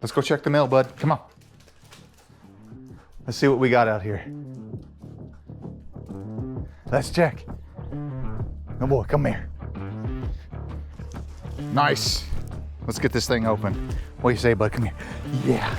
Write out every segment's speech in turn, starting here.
Let's go check the mail, bud. Come on. Let's see what we got out here. Let's check. Oh boy, come here. Nice. Let's get this thing open. What do you say, bud? Come here. Yeah.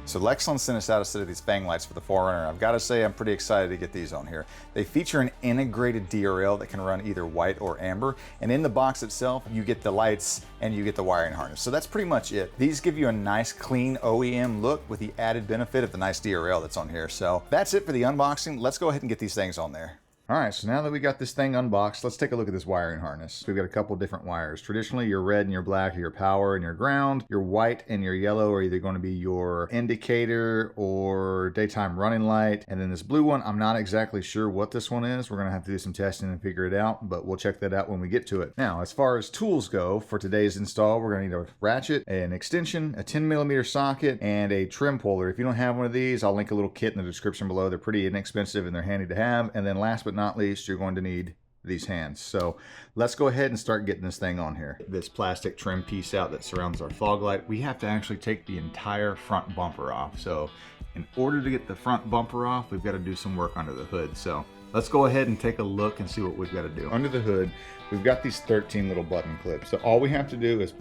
So Lexlon sent us out a set of these Fanglights for the 4Runner. I've got to say I'm pretty excited to get these on here. They feature an integrated DRL that can run either white or amber, and in the box itself you get the lights and you get the wiring harness. So that's pretty much it. These give you a nice clean OEM look with the added benefit of the nice DRL that's on here. So that's it for the unboxing. Let's go ahead and get these things on there. All right, so now that we got this thing unboxed, let's take a look at this wiring harness. We've got a couple different wires. Traditionally, your red and your black are your power and your ground. Your white and your yellow are either going to be your indicator or daytime running light. And then this blue one, I'm not exactly sure what this one is. We're going to have to do some testing and figure it out, but we'll check that out when we get to it. Now, as far as tools go for today's install, we're going to need a ratchet, an extension, a 10mm socket, and a trim puller. If you don't have one of these, I'll link a little kit in the description below. They're pretty inexpensive and they're handy to have. And then last but not least, you're going to need these hands. So let's go ahead and start getting this thing on here. This plastic trim piece out that surrounds our fog light, we have to actually take the entire front bumper off. So in order to get the front bumper off, we've got to do some work under the hood. So let's go ahead and take a look and see what we've got to do. Under the hood, we've got these 13 little button clips. So all we have to do is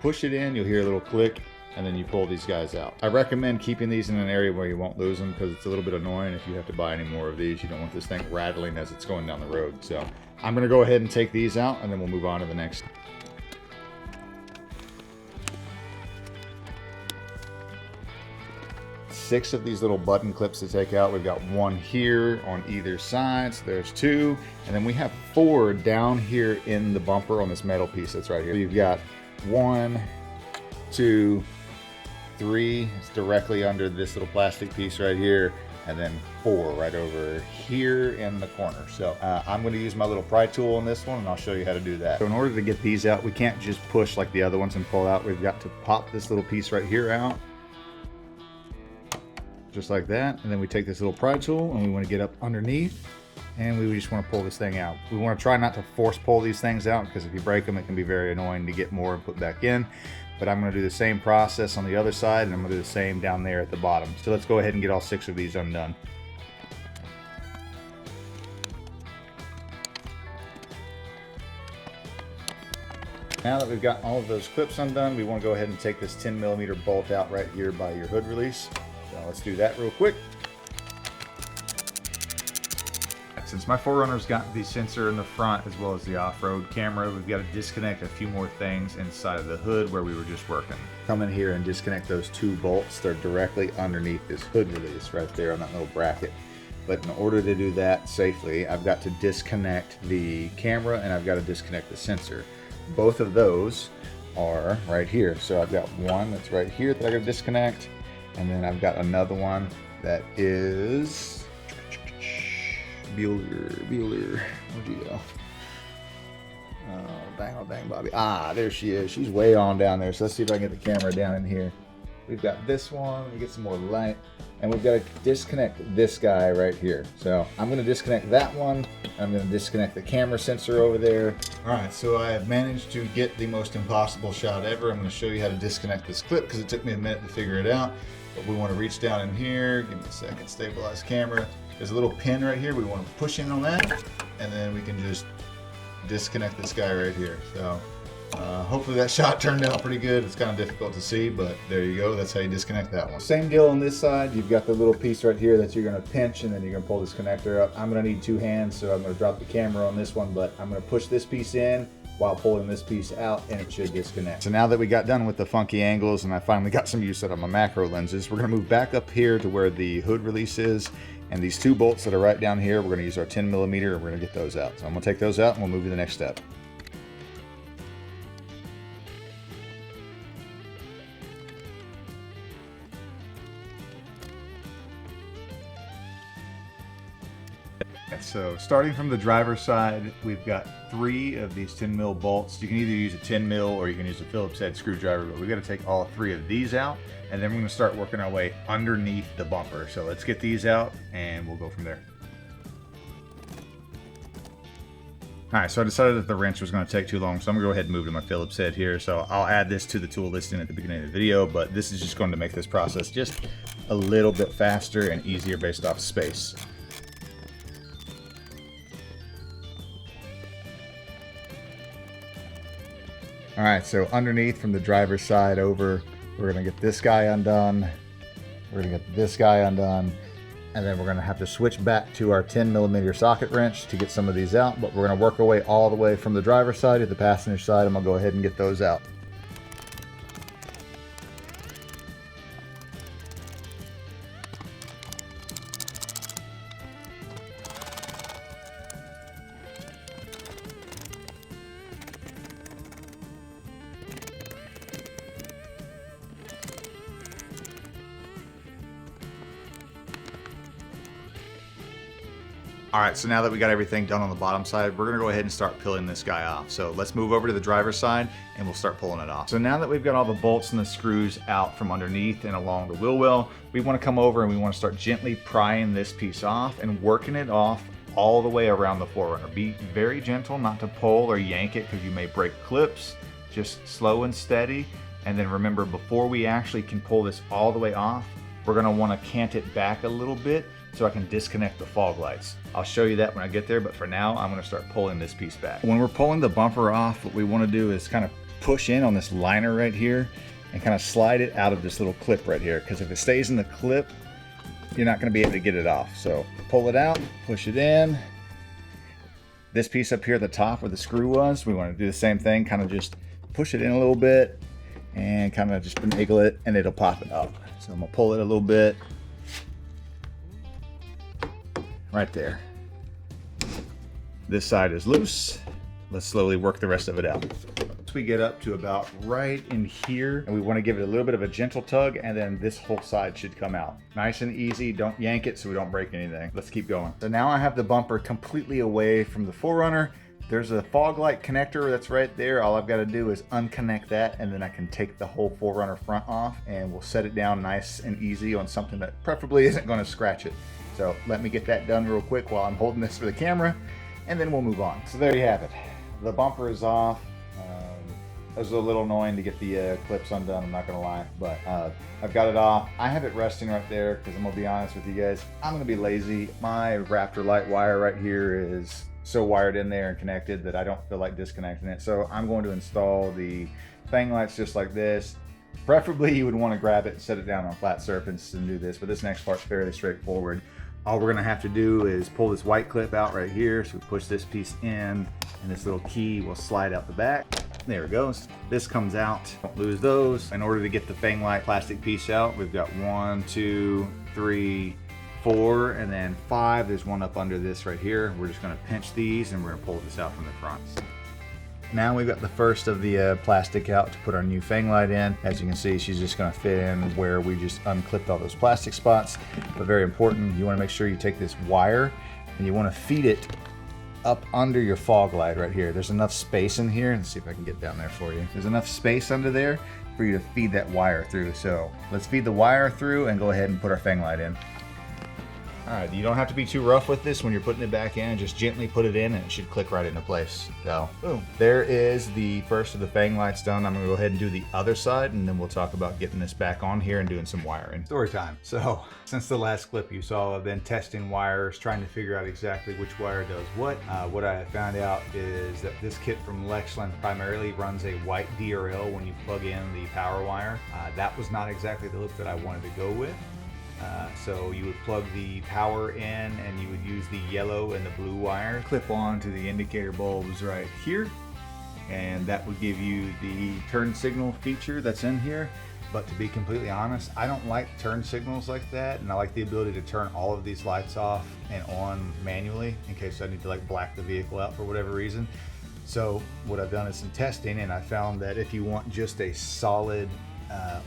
push it in, you'll hear a little click, and then you pull these guys out. I recommend keeping these in an area where you won't lose them because it's a little bit annoying if you have to buy any more of these. You don't want this thing rattling as it's going down the road. So I'm gonna go ahead and take these out and then we'll move on to the next. Six of these little button clips to take out. We've got one here on either side, so there's two. And then we have four down here in the bumper on this metal piece that's right here. So you've got 1, 2, 3, it's directly under this little plastic piece right here, and then 4 right over here in the corner. So I'm going to use my little pry tool on this one and I'll show you how to do that. So in order to get these out, we can't just push like the other ones and pull out. We've got to pop this little piece right here out, just like that, and then we take this little pry tool and we want to get up underneath and we just want to pull this thing out. We want to try not to force pull these things out because if you break them it can be very annoying to get more and put back in. But I'm going to do the same process on the other side, and I'm going to do the same down there at the bottom. So let's go ahead and get all 6 of these undone. Now that we've got all of those clips undone, we want to go ahead and take this 10mm bolt out right here by your hood release. So let's do that real quick. Since my 4Runner's got the sensor in the front as well as the off-road camera, we've got to disconnect a few more things inside of the hood where we were just working. Come in here and disconnect those 2 bolts. They're directly underneath this hood release right there on that little bracket. But in order to do that safely, I've got to disconnect the camera and I've got to disconnect the sensor. Both of those are right here. So I've got one that's right here that I got to disconnect, and then I've got another one that is Bueller, where'd you go? Oh dang Bobby. Ah, there she is. She's way on down there. So let's see if I can get the camera down in here. We've got this one, let me get some more light. And we've got to disconnect this guy right here. So I'm gonna disconnect that one. I'm gonna disconnect the camera sensor over there. All right, so I have managed to get the most impossible shot ever. I'm gonna show you how to disconnect this clip because it took me a minute to figure it out. But we wanna reach down in here, give me a second, stabilize camera. There's a little pin right here. We want to push in on that, and then we can just disconnect this guy right here. So hopefully that shot turned out pretty good. It's kind of difficult to see, but there you go. That's how you disconnect that one. Same deal on this side. You've got the little piece right here that you're going to pinch, and then you're going to pull this connector up. I'm going to need 2 hands, so I'm going to drop the camera on this one, but I'm going to push this piece in while pulling this piece out, and it should disconnect. So now that we got done with the funky angles and I finally got some use out of my macro lenses, we're going to move back up here to where the hood release is. And these 2 bolts that are right down here, we're going to use our 10mm and we're going to get those out. So I'm going to take those out and we'll move to the next step. So starting from the driver's side, we've got 3 of these 10 mil bolts. You can either use a 10 mil or you can use a Phillips head screwdriver, but we've got to take all 3 of these out, and then we're going to start working our way underneath the bumper. So let's get these out and we'll go from there. All right, so I decided that the wrench was going to take too long, so I'm going to go ahead and move to my Phillips head here. So I'll add this to the tool listing at the beginning of the video, but this is just going to make this process just a little bit faster and easier based off space. All right, so underneath from the driver's side over, we're going to get this guy undone. We're going to get this guy undone. And then we're going to have to switch back to our 10mm socket wrench to get some of these out, but we're going to work our way all the way from the driver's side to the passenger side. I'm going to go ahead and get those out. All right, so now that we got everything done on the bottom side, we're gonna go ahead and start peeling this guy off. So let's move over to the driver's side and we'll start pulling it off. So now that we've got all the bolts and the screws out from underneath and along the wheel well, we wanna come over and we wanna start gently prying this piece off and working it off all the way around the 4Runner. Be very gentle not to pull or yank it because you may break clips. Just slow and steady. And then remember, before we actually can pull this all the way off, we're gonna wanna cant it back a little bit so I can disconnect the fog lights. I'll show you that when I get there, but for now, I'm gonna start pulling this piece back. When we're pulling the bumper off, what we wanna do is kind of push in on this liner right here and kind of slide it out of this little clip right here, because if it stays in the clip, you're not gonna be able to get it off. So pull it out, push it in. This piece up here at the top where the screw was, we wanna do the same thing, kind of just push it in a little bit and kind of just finagle it and it'll pop it up. So I'm gonna pull it a little bit. Right there. This side is loose. Let's slowly work the rest of it out. Once we get up to about right in here, and we want to give it a little bit of a gentle tug, and then this whole side should come out. Nice and easy, don't yank it so we don't break anything. Let's keep going. So now I have the bumper completely away from the 4Runner. There's a fog light connector that's right there. All I've got to do is unconnect that, and then I can take the whole 4Runner front off, and we'll set it down nice and easy on something that preferably isn't going to scratch it. So let me get that done real quick while I'm holding this for the camera, and then we'll move on. So there you have it. The bumper is off. It was a little annoying to get the clips undone, I'm not gonna lie, but I've got it off. I have it resting right there because I'm gonna be honest with you guys, I'm gonna be lazy. My Raptor light wire right here is so wired in there and connected that I don't feel like disconnecting it. So I'm going to install the Fanglights just like this. Preferably you would want to grab it and set it down on a flat surface and do this, but this next part's fairly straightforward. All we're gonna have to do is pull this white clip out right here. So we push this piece in and this little key will slide out the back. There it goes. This comes out, don't lose those. In order to get the Fanglight plastic piece out, we've got 1, 2, 3, 4, and then 5. There's one up under this right here. We're just gonna pinch these and we're gonna pull this out from the front. Now we've got the first of the plastic out to put our new Fanglight in. As you can see, she's just gonna fit in where we just unclipped all those plastic spots. But very important, you wanna make sure you take this wire and you wanna feed it up under your fog light right here. There's enough space in here. Let's see if I can get down there for you. There's enough space under there for you to feed that wire through. So let's feed the wire through and go ahead and put our Fanglight in. All right, you don't have to be too rough with this when you're putting it back in. Just gently put it in and it should click right into place. So, boom. There is the first of the Fanglights done. I'm gonna go ahead and do the other side and then we'll talk about getting this back on here and doing some wiring. Story time. So, since the last clip you saw, I've been testing wires, trying to figure out exactly which wire does what. What I have found out is that this kit from Lexland primarily runs a white DRL when you plug in the power wire. That was not exactly the look that I wanted to go with. So you would plug the power in and you would use the yellow and the blue wire, clip on to the indicator bulbs right here, and that would give you the turn signal feature that's in here. But to be completely honest, I don't like turn signals like that, and I like the ability to turn all of these lights off and on manually in case I need to like black the vehicle out for whatever reason. So what I've done is some testing, and I found that if you want just a solid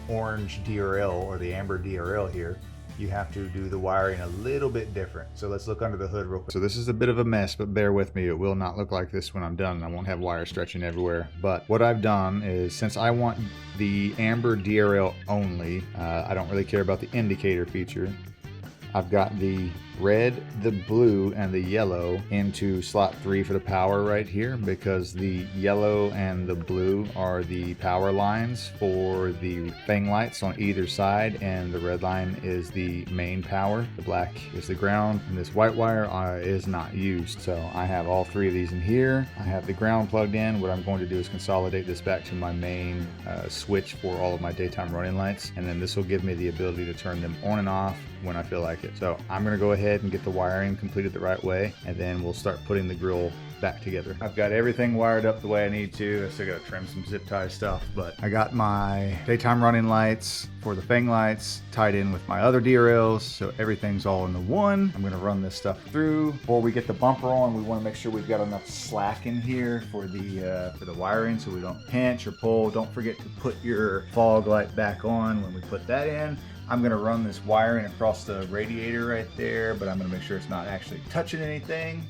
orange DRL or the amber DRL here, you have to do the wiring a little bit different. So let's look under the hood real quick. So this is a bit of a mess, but bear with me. It will not look like this when I'm done. I won't have wires stretching everywhere. But what I've done is, since I want the amber DRL only, I don't really care about the indicator feature. I've got the red, the blue, and the yellow into slot 3 for the power right here, because the yellow and the blue are the power lines for the Fanglights on either side, and the red line is the main power. The black is the ground, and this white wire is not used. So I have all 3 of these in here. I have the ground plugged in. What I'm going to do is consolidate this back to my main switch for all of my daytime running lights, and then this will give me the ability to turn them on and off when I feel like it. So I'm gonna go ahead and get the wiring completed the right way, and then we'll start putting the grill back together. I've got everything wired up the way I need to. I still gotta trim some zip tie stuff, but I got my daytime running lights for the Fanglights tied in with my other DRLs, so everything's all in the one. I'm gonna run this stuff through. Before we get the bumper on, we wanna make sure we've got enough slack in here for the wiring, so we don't pinch or pull. Don't forget to put your fog light back on when we put that in. I'm gonna run this wiring across the radiator right there, but I'm gonna make sure it's not actually touching anything.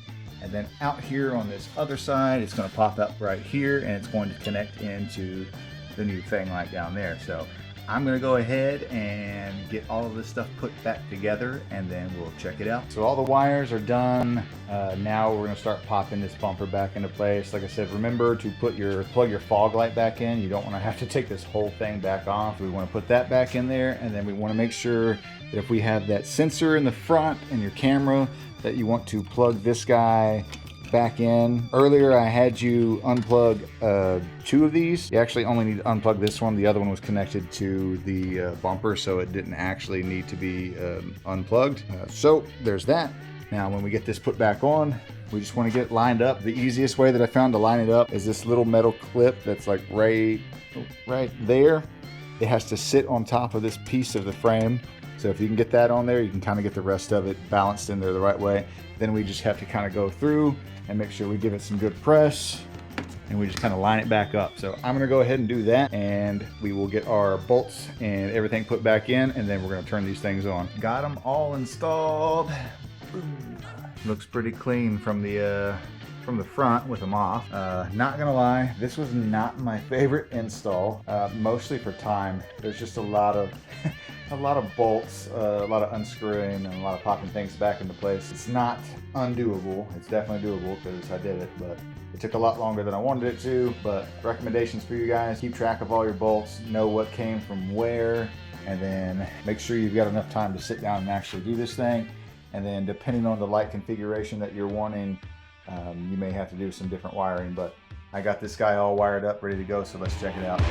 And then out here on this other side, it's gonna pop up right here, and it's going to connect into the new Fanglight down there. So I'm gonna go ahead and get all of this stuff put back together, and then we'll check it out. So all the wires are done. Now we're gonna start popping this bumper back into place. Like I said, remember to plug your fog light back in. You don't wanna have to take this whole thing back off. We wanna put that back in there, and then we wanna make sure that if we have that sensor in the front and your camera, that you want to plug this guy back in. Earlier I had you unplug 2 of these. You actually only need to unplug this one. The other one was connected to the bumper, so it didn't actually need to be unplugged. So there's that. Now when we get this put back on, we just want to get it lined up. The easiest way that I found to line it up is this little metal clip that's like right there. It has to sit on top of this piece of the frame. So if you can get that on there, you can kind of get the rest of it balanced in there the right way. Then we just have to kind of go through and make sure we give it some good press, and we just kind of line it back up. So I'm gonna go ahead and do that, and we will get our bolts and everything put back in, and then we're gonna turn these things on. Got them all installed. Boom. Looks pretty clean from the front with them off. Not gonna lie, this was not my favorite install, mostly for time. There's just a lot of a lot of bolts, a lot of unscrewing, and a lot of popping things back into place. It's not undoable. It's definitely doable because I did it, but it took a lot longer than I wanted it to. But recommendations for you guys: keep track of all your bolts, know what came from where, and then make sure you've got enough time to sit down and actually do this thing. And then depending on the light configuration that you're wanting, you may have to do some different wiring, but I got this guy all wired up, ready to go, so let's check it out.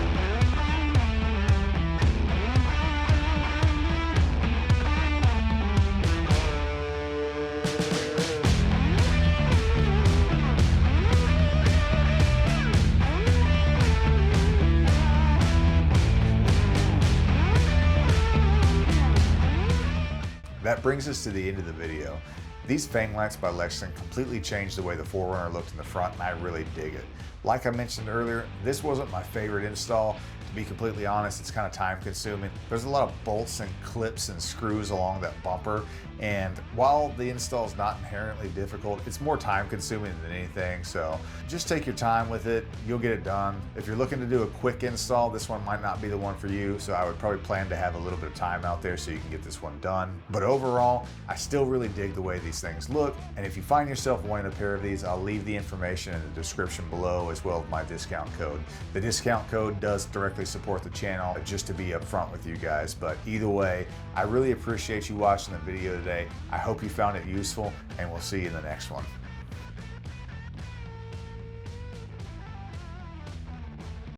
That brings us to the end of the video. These Fanglights by Lexington completely changed the way the 4Runner looked in the front, and I really dig it. Like I mentioned earlier, this wasn't my favorite install. To be completely honest, it's kind of time consuming. There's a lot of bolts and clips and screws along that bumper, and while the install is not inherently difficult, it's more time consuming than anything, so just take your time with it. You'll get it done. If you're looking to do a quick install, this one might not be the one for you, so I would probably plan to have a little bit of time out there so you can get this one done. But overall, I still really dig the way these things look, and if you find yourself wanting a pair of these, I'll leave the information in the description below, as well as my discount code. The discount code does directly support the channel, just to be upfront with you guys. But either way, I really appreciate you watching the video today. I hope you found it useful, and we'll see you in the next one.